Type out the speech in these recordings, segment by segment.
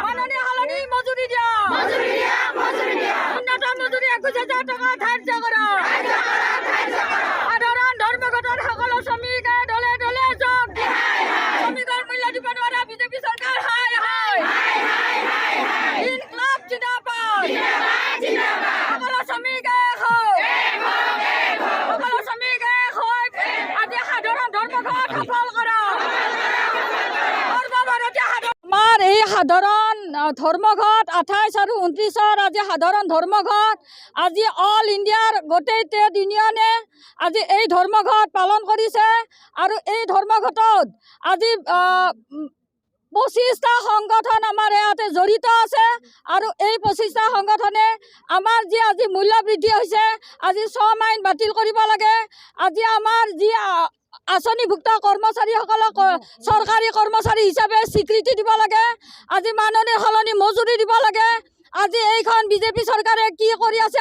মাননীয় সলনি মজুৰি দিয়া উন্নত মজুৰি 21,000 টকা ধাৰ্য কৰা সাধাৰণ ধৰ্মঘটৰ সকলো শ্ৰমিকে দলে দলে যোগ শ্ৰমিকৰ মূল্য দিব নোৱাৰা বিজেপি চৰকাৰ হাই হাই ইনকলাব জিন্দাবাদ সকলো শ্ৰমিকে আজি সাধাৰণ ধৰ্মঘট সফল কৰা আমাৰ এই সাধাৰণ ধৰ্মঘট 28 আৰু 29 আজি সাধাৰণ ধৰ্মঘট আজি অল ইণ্ডিয়াৰ গোটেই ট্ৰেড ইউনিয়নে আজি এই ধৰ্মঘট পালন কৰিছে আৰু এই ধৰ্মঘটত আজি 25টা সংগঠন আমাৰ ইয়াতে জড়িত আছে আৰু এই 25টা সংগঠনে আমাৰ যি আজি মূল্য বৃদ্ধি হৈছে আজি শ্ৰম আইন বাতিল কৰিব লাগে আজি আমাৰ যি আঁচনিভুক্ত কৰ্মচাৰীসকলক চৰকাৰী কৰ্মচাৰী হিচাপে স্বীকৃতি দিব লাগে আজি মাননীয় সলনি মজুৰি দিব লাগে আজি এইখন বিজেপি চৰকাৰে কি কৰি আছে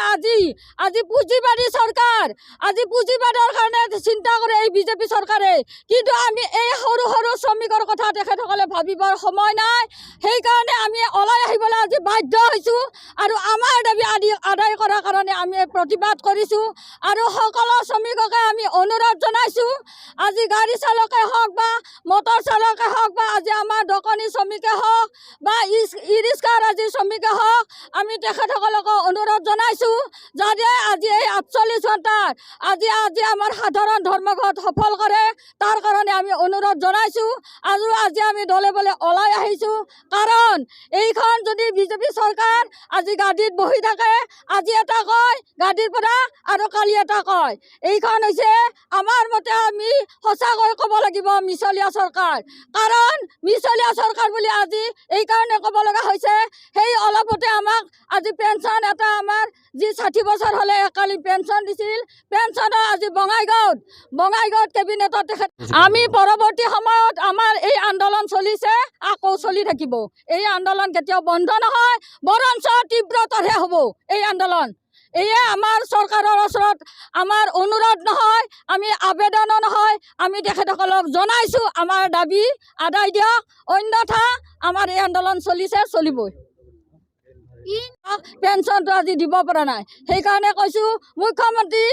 আজি পুঁজিবাদী চৰকাৰ আজি পুঁজিবাদৰ কাৰণে চিন্তা কৰে এই বিজেপি চৰকাৰে কিন্তু আমি এই সৰু সৰু শ্ৰমিকৰ কথা তেখেতসকলে ভাবিবৰ সময় নাই সেইকাৰণে আমি ওলাই আহিবলৈ আজি বাধ্য হৈছোঁ আৰু আমাৰ দাবী আদায় কৰাৰ কাৰণে আমি প্ৰতিবাদ কৰিছোঁ আৰু সকলো শ্ৰমিককে আমি অনুৰোধ জনাইছোঁ আজি গাড়ী চালকে হওক বা মটৰ চালকে হওক বা আজি আমাৰ দোকানী শ্ৰমিকে হওক বা ই ৰিক্সাৰ আজি শ্ৰমিকে হওক আমি তেখেতসকলক অনুৰোধ জনাইছোঁ যাতে আজি এই 48 ঘণ্টাত আজি আমাৰ সাধাৰণ ধৰ্মঘট সফল কৰে তাৰ কাৰণে আমি অনুৰোধ জনাইছোঁ আৰু আজি আমি দলে বলে ওলাই আহিছোঁ কাৰণ এইখন যদি বিজেপি চৰকাৰ আজি গাড়ীত বহি থাকে আজি এটা কয় গাড়ীৰ পৰা আৰু কালি এটা কয় এইখন হৈছে আমাৰ মতে আমি সঁচাকৈ ক'ব লাগিব মিছলীয়া চৰকাৰ কাৰণ মিছলীয়া চৰকাৰ বুলি আজি এইকাৰণে ক'ব লগা হৈছে সেই অলপতে আমাক আজি পেঞ্চন এটা আমাৰ যি 60 বছৰ হ'লে একালি পেঞ্চন দিছিল পেঞ্চনৰ আজি বঙাইগাঁৱত কেবিনেটত তেখেত আমি পৰৱৰ্তী সময়ত আমাৰ এই আন্দোলন চলিছে আকৌ চলি থাকিব এই আন্দোলন কেতিয়াও বন্ধ নহয় বৰঞ্চ তীব্ৰতৰহে হ'ব এই আন্দোলন এয়ে আমাৰ চৰকাৰৰ ওচৰত আমাৰ অনুৰোধ নহয় আমি আবেদনো নহয় আমি তেখেতসকলক জনাইছোঁ আমাৰ দাবী আদায় দিয়ক অন্যথা আমাৰ এই আন্দোলন চলিছে চলিবই পেঞ্চনটো আজি দিব পৰা নাই সেইকাৰণে কৈছোঁ মুখ্যমন্ত্ৰী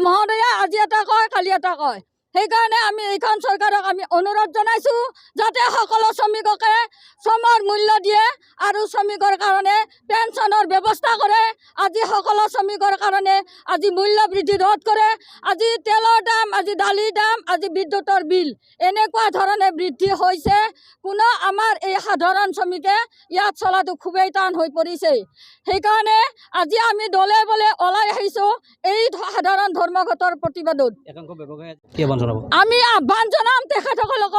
মহোদয়ে আজি এটা কয় কালি এটা কয় সেইকাৰণে আমি এইখন চৰকাৰক আমি অনুৰোধ জনাইছোঁ যাতে সকলো শ্ৰমিককে শ্ৰমৰ মূল্য দিয়ে আৰু শ্ৰমিকৰ কাৰণে পেঞ্চনৰ ব্যৱস্থা কৰে আজি সকলো শ্ৰমিকৰ কাৰণে আজি মূল্য বৃদ্ধি ৰোধ কৰে আজি তেলৰ দাম আজি দালিৰ দাম আজি বিদ্যুতৰ বিল এনেকুৱা ধৰণে বৃদ্ধি হৈছে কোনো আমাৰ এই সাধাৰণ শ্ৰমিকে ইয়াত চলাটো খুবেই টান হৈ পৰিছে সেইকাৰণে আজি আমি দলে বলে ওলাই আহিছোঁ এই সাধাৰণ ধৰ্মঘটৰ প্ৰতিবাদত আমি আহ্বান জনাম তেখেতসকলক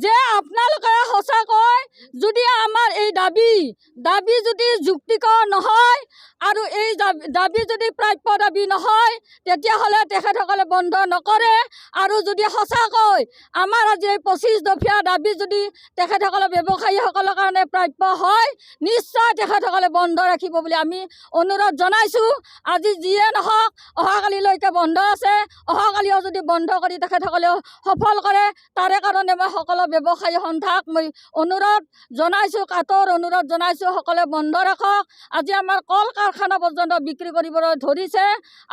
যে আপোনালোকে সঁচাকৈ যদি আমাৰ এই দাবী যদি যুক্তিকৰ নহয় আৰু এই দাবী যদি প্ৰাপ্য দাবী নহয় তেতিয়াহ'লে তেখেতসকলে বন্ধ নকৰে আৰু যদি সঁচাকৈ আমাৰ আজি এই 25 দফীয়া দাবী যদি তেখেতসকলে ব্যৱসায়ীসকলৰ কাৰণে প্ৰাপ্য হয় নিশ্চয় তেখেতসকলে বন্ধ ৰাখিব বুলি আমি অনুৰোধ জনাইছোঁ আজি যিয়ে নহওক অহাকালিলৈকে বন্ধ আছে অহাকালিও যদি বন্ধ কৰি তেখেতসকলেও সফল কৰে তাৰে কাৰণে মই সকলো ব্যৱসায়ী সন্থাক মই অনুৰোধ জনাইছোঁ কাটৰ অনুৰোধ জনাইছোঁ সকলোৱে বন্ধ ৰাখক আজি আমাৰ কল কাৰখানা পৰ্যন্ত বিক্ৰী কৰিবলৈ ধৰিছে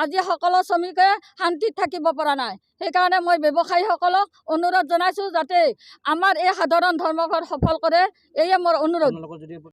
আজি সকলো শ্ৰমিকে শান্তিত থাকিব পৰা নাই সেইকাৰণে মই ব্যৱসায়ীসকলক অনুৰোধ জনাইছোঁ যাতে আমাৰ এই সাধাৰণ ধৰ্মঘট সফল কৰে এয়ে মোৰ অনুৰোধ